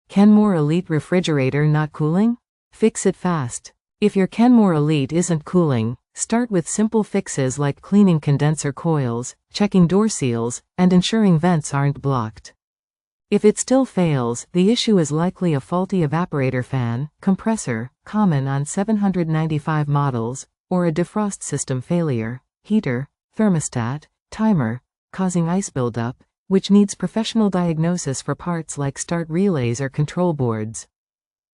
Kenmore Elite refrigerator not cooling? Fix it fast. If your Kenmore Elite isn't cooling, start with simple fixes like cleaning condenser coils, checking door seals, and ensuring vents aren't blocked. If it still fails, the issue is likely a faulty evaporator fan, compressor, common on 795 models, or a defrost system failure, heater, thermostat, timer, causing ice buildup, which needs professional diagnosis for parts like start relays or control boards.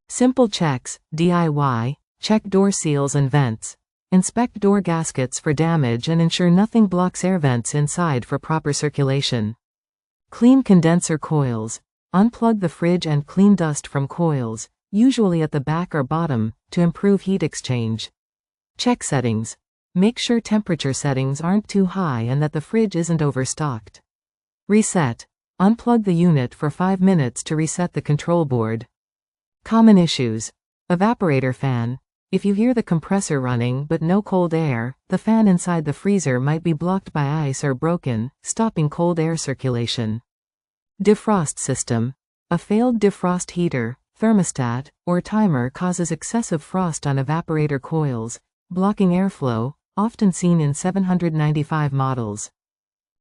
Simple checks, DIY, check door seals and vents. Inspect door gaskets for damage and ensure nothing blocks air vents inside for proper circulation. Clean condenser coils. Unplug the fridge and clean dust from coils, usually at the back or bottom, to improve heat exchange. Check settings. Make sure temperature settings aren't too high and that the fridge isn't overstocked. Reset. Unplug the unit for 5 minutes to reset the control board. Common issues. Evaporator fan. If you hear the compressor running but no cold air, the fan inside the freezer might be blocked by ice or broken, stopping cold air circulation. Defrost system. A failed defrost heater, thermostat, or timer causes excessive frost on evaporator coils, blocking airflow, often seen in 795 models.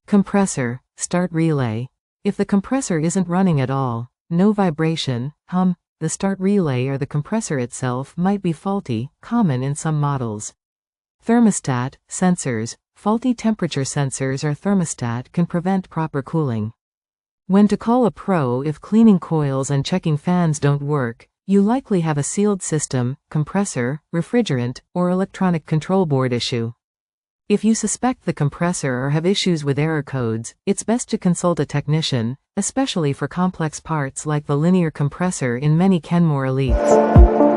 Compressor, start relay. If the compressor isn't running at all, no vibration, hum, the start relay or the compressor itself might be faulty, common in some models. Thermostat, sensors, faulty temperature sensors or thermostat can prevent proper cooling. When to call a pro if cleaning coils and checking fans don't work, you likely have a sealed system, compressor, refrigerant, or electronic control board issue. If you suspect the compressor or have issues with error codes, it's best to consult a technician, especially for complex parts like the linear compressor in many Kenmore Elites.